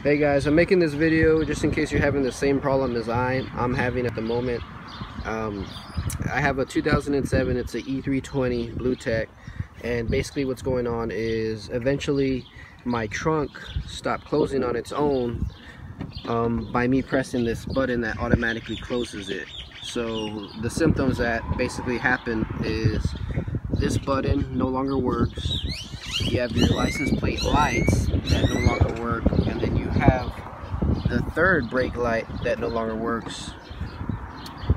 Hey guys, I'm making this video just in case you're having the same problem as I'm having at the moment. I have a 2007, it's an E320 Blue Tech, and basically what's going on is eventually my trunk stopped closing on its own by me pressing this button that automatically closes it. So the symptoms that basically happen is this button no longer works. You have your license plate lights that no longer work, and then you have the third brake light that no longer works,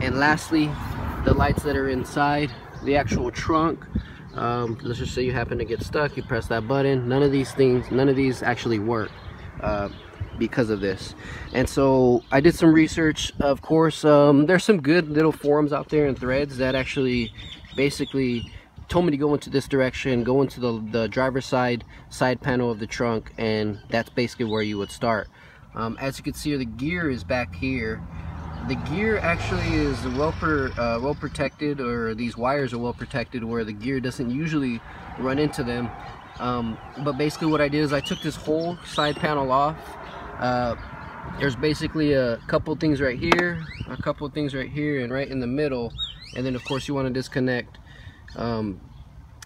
and lastly the lights that are inside the actual trunk. Let's just say you happen to get stuck, you press that button, none of these actually work because of this. And so I did some research, of course. There's some good little forums out there and threads that actually basically told me to go into this direction, go into the driver's side panel of the trunk, and that's basically where you would start. As you can see, the gear is back here. The gear actually is well protected, or these wires are well protected where the gear doesn't usually run into them. But basically what I did is I took this whole side panel off. There's basically a couple things right here, a couple things right here, and right in the middle. And then of course you want to disconnect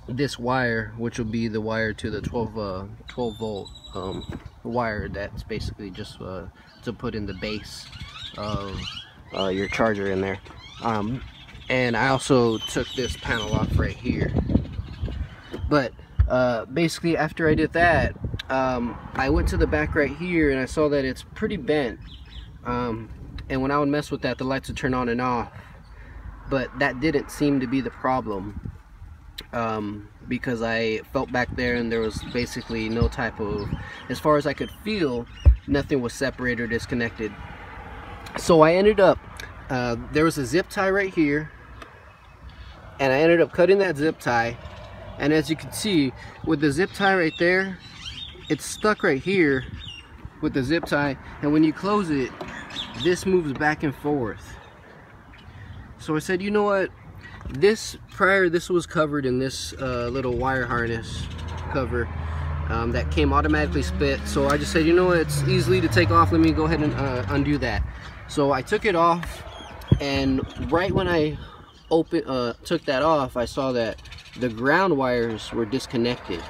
this wire, which will be the wire to the 12 volt wire that's basically just to put in the base of your charger in there. And I also took this panel off right here. But basically after I did that, I went to the back right here and I saw that it's pretty bent, and when I would mess with that, the lights would turn on and off. But that didn't seem to be the problem, because I felt back there and there was basically no type of, as far as I could feel, nothing was separated or disconnected. So I ended up, there was a zip tie right here, and I ended up cutting that zip tie. And as you can see, with the zip tie right there, it's stuck right here with the zip tie, and when you close it, this moves back and forth. So I said, you know what, this was covered in this little wire harness cover that came automatically split. So I just said, you know what, it's easily to take off, let me go ahead and undo that. So I took it off, and right when I took that off, I saw that the ground wires were disconnected.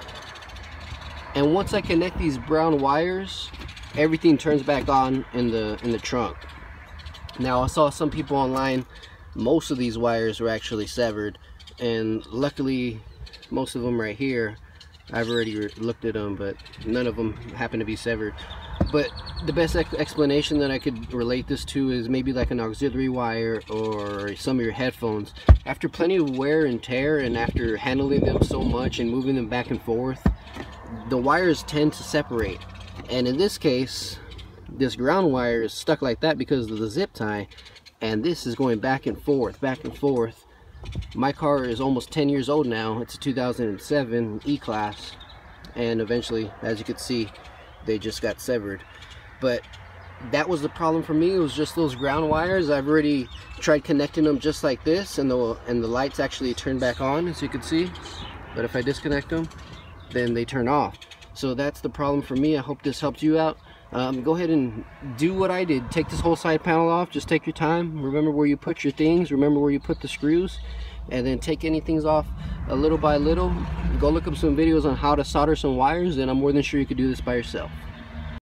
And once I connect these brown wires, everything turns back on in the trunk. Now I saw some people online, most of these wires were actually severed, and luckily most of them right here, I've already looked at them, but none of them happen to be severed. But the best explanation that I could relate this to is maybe like an auxiliary wire or some of your headphones. After plenty of wear and tear, and after handling them so much and moving them back and forth, the wires tend to separate. And in this case, this ground wire is stuck like that because of the zip tie, and this is going back and forth, back and forth. My car is almost 10 years old now. It's a 2007 E-Class, and eventually, as you can see, they just got severed. But that was the problem for me. It was just those ground wires. I've already tried connecting them just like this, and the lights actually turn back on, as you can see. But if I disconnect them, then they turn off. So that's the problem for me. I hope this helped you out. Go ahead and do what I did. Take this whole side panel off. Just take your time. Remember where you put your things. Remember where you put the screws. And then take anything off a little by little. Go look up some videos on how to solder some wires, and I'm more than sure you could do this by yourself.